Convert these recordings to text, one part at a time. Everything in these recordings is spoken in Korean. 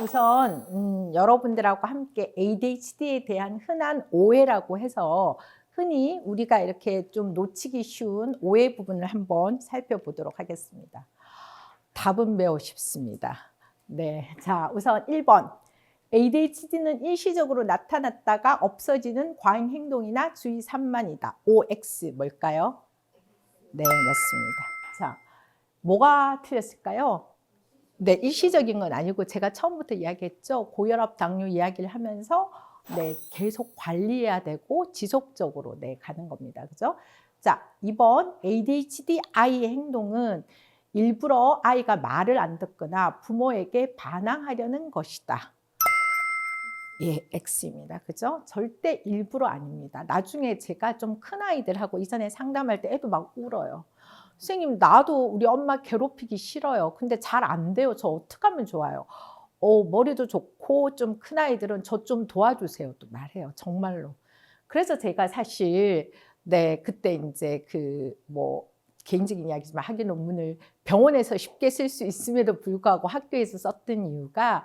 우선 여러분들하고 함께 ADHD에 대한 흔한 오해라고 해서 흔히 우리가 이렇게 좀 놓치기 쉬운 오해 부분을 한번 살펴보도록 하겠습니다. 답은 매우 쉽습니다. 네, 자, 우선 1번. ADHD는 일시적으로 나타났다가 없어지는 과잉 행동이나 주의 산만이다. OX 뭘까요? 네, 맞습니다. 자, 뭐가 틀렸을까요? 네, 일시적인 건 아니고 제가 처음부터 이야기했죠. 고혈압, 당뇨 이야기를 하면서 네, 계속 관리해야 되고 지속적으로 네, 가는 겁니다. 그죠? 자, 2번 ADHD 아이의 행동은 일부러 아이가 말을 안 듣거나 부모에게 반항하려는 것이다. 예, X입니다. 그죠? 절대 일부러 아닙니다. 나중에 제가 좀 큰 아이들하고 이전에 상담할 때 애도 막 울어요. 선생님, 나도 우리 엄마 괴롭히기 싫어요. 근데 잘 안 돼요. 저 어떻게 하면 좋아요? 머리도 좋고 좀 큰 아이들은 저 좀 도와주세요. 또 말해요. 정말로. 그래서 제가 사실 네, 그때 이제 개인적인 이야기지만 학위 논문을 병원에서 쉽게 쓸 수 있음에도 불구하고 학교에서 썼던 이유가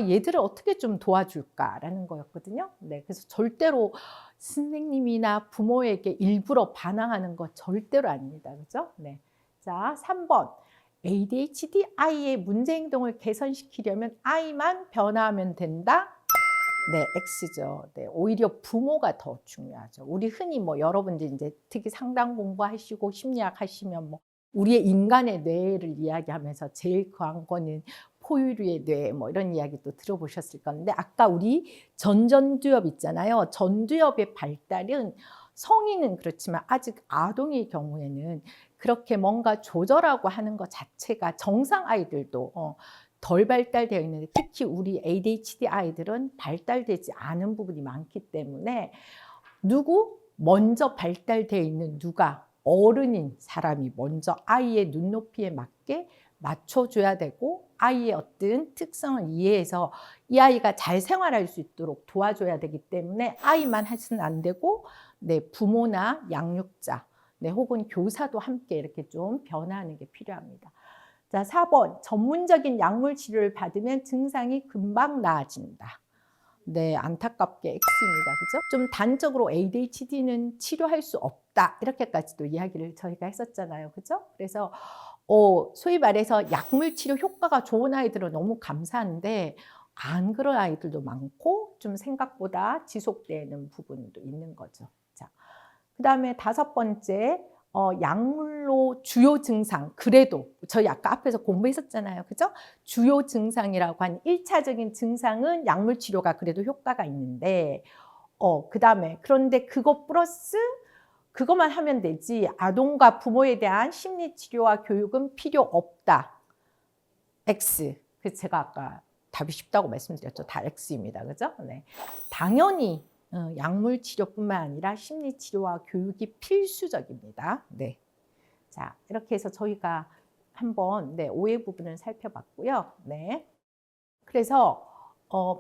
얘들을 어떻게 좀 도와줄까라는 거였거든요. 네, 그래서 절대로 선생님이나 부모에게 일부러 반항하는 거 절대로 아닙니다. 그죠? 네. 자, 3번. ADHD 아이의 문제 행동을 개선시키려면 아이만 변화하면 된다. 네, X죠. 네, 오히려 부모가 더 중요하죠. 우리 흔히 여러분들 이제 특히 상담 공부하시고 심리학 하시면 우리의 인간의 뇌를 이야기하면서 제일 관건은 포유류의 뇌 이런 이야기도 들어보셨을 건데 아까 우리 전두엽 있잖아요. 전두엽의 발달은 성인은 그렇지만 아직 아동의 경우에는 그렇게 뭔가 조절하고 하는 것 자체가 정상 아이들도 덜 발달되어 있는데 특히 우리 ADHD 아이들은 발달되지 않은 부분이 많기 때문에 먼저 발달되어 있는 누가 어른인 사람이 먼저 아이의 눈높이에 맞게 맞춰줘야 되고 아이의 어떤 특성을 이해해서 이 아이가 잘 생활할 수 있도록 도와줘야 되기 때문에 아이만 해서는 안 되고 네, 부모나 양육자 네, 혹은 교사도 함께 이렇게 좀 변화하는 게 필요합니다. 자, 4번. 전문적인 약물 치료를 받으면 증상이 금방 나아진다. 네, 안타깝게 X입니다. 그죠? 좀 단적으로 ADHD는 치료할 수 없다. 이렇게까지도 이야기를 저희가 했었잖아요. 그죠? 그래서 소위 말해서 약물 치료 효과가 좋은 아이들은 너무 감사한데 안 그런 아이들도 많고 좀 생각보다 지속되는 부분도 있는 거죠. 자, 그다음에 5번째. 약물로 주요 증상, 그래도 저희 아까 앞에서 공부했었잖아요. 그죠? 주요 증상이라고 한 1차적인 증상은 약물 치료가 그래도 효과가 있는데 그다음에 그런데 그거 플러스 그것만 하면 되지 아동과 부모에 대한 심리 치료와 교육은 필요 없다. X. 그래서 제가 아까 답이 쉽다고 말씀드렸죠. 다 X입니다. 그죠? 네. 당연히 약물 치료뿐만 아니라 심리 치료와 교육이 필수적입니다. 네. 자, 이렇게 해서 저희가 한번 네, 오해 부분을 살펴봤고요. 네. 그래서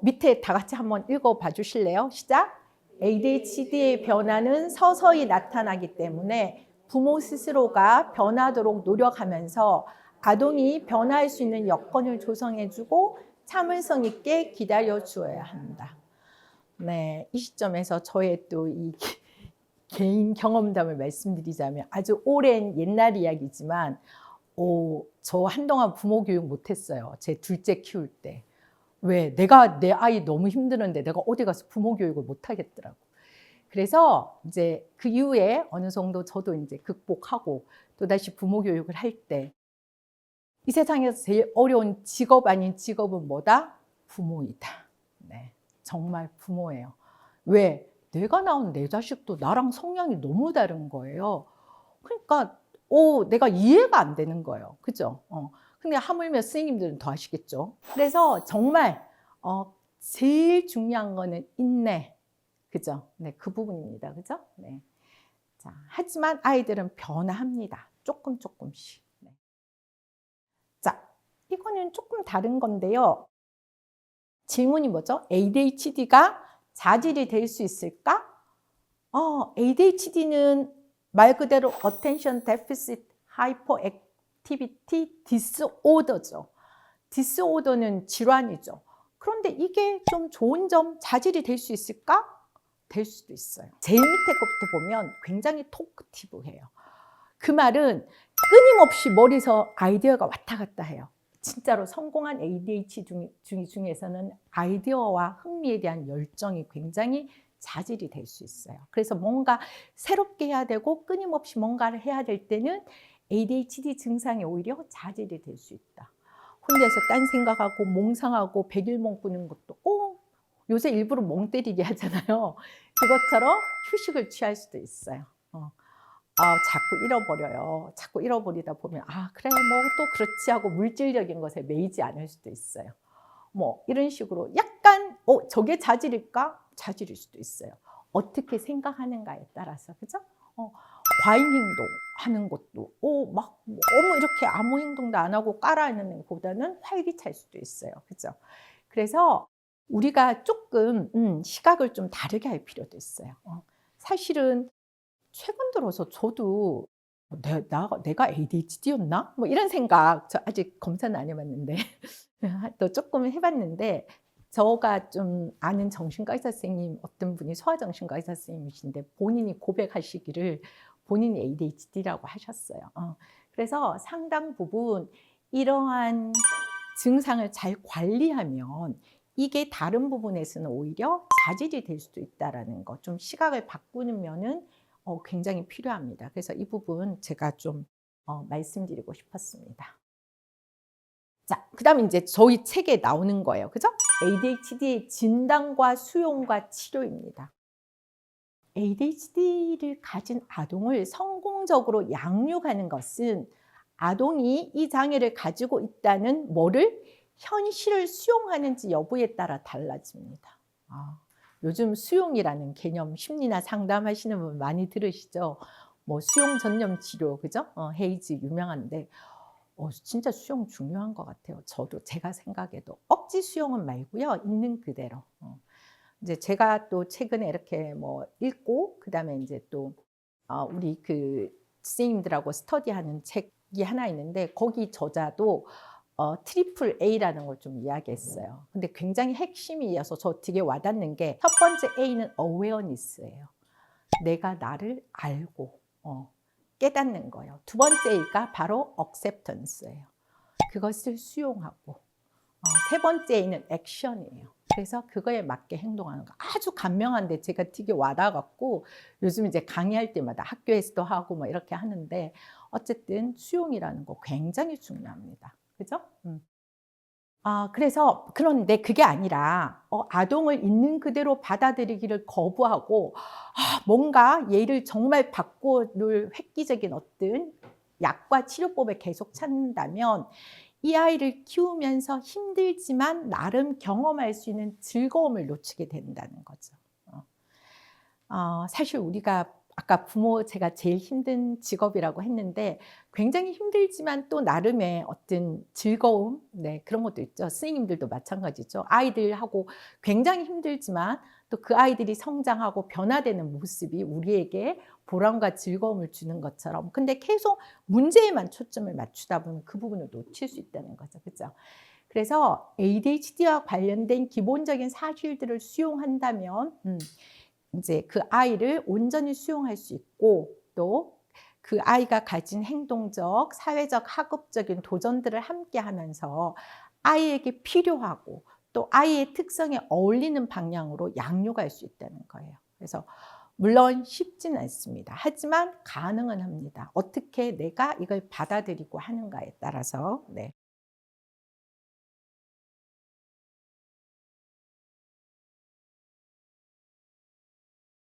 밑에 다 같이 한번 읽어봐 주실래요? 시작. ADHD의 변화는 서서히 나타나기 때문에 부모 스스로가 변하도록 노력하면서 아동이 변화할 수 있는 여건을 조성해주고 참을성 있게 기다려 주어야 한다. 네, 이 시점에서 저의 또 이 개인 경험담을 말씀드리자면 아주 오랜 옛날 이야기지만 저 한동안 부모 교육 못했어요. 제 둘째 키울 때. 왜? 내가 내 아이 너무 힘드는데 내가 어디 가서 부모 교육을 못하겠더라고. 그래서 이제 그 이후에 어느 정도 저도 이제 극복하고 또다시 부모 교육을 할 때 이 세상에서 제일 어려운 직업 아닌 직업은 뭐다? 부모이다. 네, 정말 부모예요. 왜? 내가 낳은 내 자식도 나랑 성향이 너무 다른 거예요. 그러니까 내가 이해가 안 되는 거예요. 그죠? 근데 하물며 선생님들은 더 아시겠죠? 그래서 정말 제일 중요한 거는 인내. 그죠? 네, 그 부분입니다. 그죠? 네. 자, 하지만 아이들은 변화합니다. 조금씩. 네. 자, 이거는 조금 다른 건데요. 질문이 뭐죠? ADHD가 자질이 될 수 있을까? ADHD는 말 그대로 Attention Deficit Hyperactivity Disorder죠. 디스오더는 질환이죠. 그런데 이게 좀 좋은 점, 자질이 될 수 있을까? 될 수도 있어요. 제일 밑에 것부터 보면 굉장히 토크티브해요. 그 말은 끊임없이 머리에서 아이디어가 왔다 갔다 해요. 진짜로 성공한 ADHD 중에서는 아이디어와 흥미에 대한 열정이 굉장히 자질이 될 수 있어요. 그래서 뭔가 새롭게 해야 되고 끊임없이 뭔가를 해야 될 때는 ADHD 증상이 오히려 자질이 될 수 있다. 혼자서 딴 생각하고 몽상하고 백일몽 꾸는 것도 요새 일부러 멍 때리게 하잖아요. 그것처럼 휴식을 취할 수도 있어요. 자꾸 잃어버려요. 자꾸 잃어버리다 보면 그래 뭐 또 그렇지 하고 물질적인 것에 매이지 않을 수도 있어요. 뭐 이런 식으로 약간 저게 자질일까? 자질일 수도 있어요. 어떻게 생각하는가에 따라서, 그죠? 과잉 행동하는 것도 막 너무 이렇게 아무 행동도 안 하고 깔아있는 것보다는 활기찰 수도 있어요. 그죠? 그래서 우리가 조금 시각을 좀 다르게 할 필요도 있어요. 사실은 최근 들어서 저도 내가 ADHD였나? 뭐 이런 생각, 저 아직 검사는 안 해봤는데 또 조금 해봤는데, 저가 좀 아는 정신과 의사 선생님 어떤 분이 소아정신과 의사 선생님이신데 본인이 고백하시기를 본인이 ADHD라고 하셨어요. 그래서 상당 부분 이러한 증상을 잘 관리하면 이게 다른 부분에서는 오히려 자질이 될 수도 있다는 거, 좀 시각을 바꾸는 면은 굉장히 필요합니다. 그래서 이 부분 제가 좀 말씀드리고 싶었습니다. 자, 그다음에 이제 저희 책에 나오는 거예요. 그죠? ADHD의 진단과 수용과 치료입니다. ADHD를 가진 아동을 성공적으로 양육하는 것은 아동이 이 장애를 가지고 있다는 뭐를 현실을 수용하는지 여부에 따라 달라집니다. 요즘 수용이라는 개념, 심리나 상담하시는 분 많이 들으시죠? 뭐 수용 전념 치료, 그죠? 헤이즈 유명한데 진짜 수용 중요한 것 같아요. 저도 제가 생각해도 억지 수용은 말고요, 있는 그대로. 이제 제가 또 최근에 이렇게 뭐 읽고 그다음에 이제 또 우리 그 선생님들하고 스터디하는 책이 하나 있는데 거기 저자도 트리플 A라는 걸 좀 이야기했어요. 근데 굉장히 핵심이어서 저 되게 와닿는 게, 첫 번째 A는 awareness예요. 내가 나를 알고 깨닫는 거예요. 두 번째 A가 바로 acceptance예요. 그것을 수용하고, 세 번째 A는 action이에요. 그래서 그거에 맞게 행동하는 거. 아주 간명한데 제가 되게 와닿아갖고 요즘 이제 강의할 때마다 학교에서도 하고 뭐 이렇게 하는데, 어쨌든 수용이라는 거 굉장히 중요합니다. 그죠? 그래서 그런데 그게 아니라 아동을 있는 그대로 받아들이기를 거부하고 뭔가 얘를 정말 바꿔놓을 획기적인 어떤 약과 치료법을 계속 찾는다면 이 아이를 키우면서 힘들지만 나름 경험할 수 있는 즐거움을 놓치게 된다는 거죠. 사실 우리가 아까 부모, 제가 제일 힘든 직업이라고 했는데 굉장히 힘들지만 또 나름의 어떤 즐거움, 그런 것도 있죠. 선생님들도 마찬가지죠. 아이들하고 굉장히 힘들지만 또 그 아이들이 성장하고 변화되는 모습이 우리에게 보람과 즐거움을 주는 것처럼, 근데 계속 문제에만 초점을 맞추다 보면 그 부분을 놓칠 수 있다는 거죠. 그렇죠? 그래서 ADHD와 관련된 기본적인 사실들을 수용한다면 이제 그 아이를 온전히 수용할 수 있고, 또 그 아이가 가진 행동적, 사회적, 학업적인 도전들을 함께 하면서 아이에게 필요하고 또 아이의 특성에 어울리는 방향으로 양육할 수 있다는 거예요. 그래서 물론 쉽지는 않습니다. 하지만 가능은 합니다. 어떻게 내가 이걸 받아들이고 하는가에 따라서.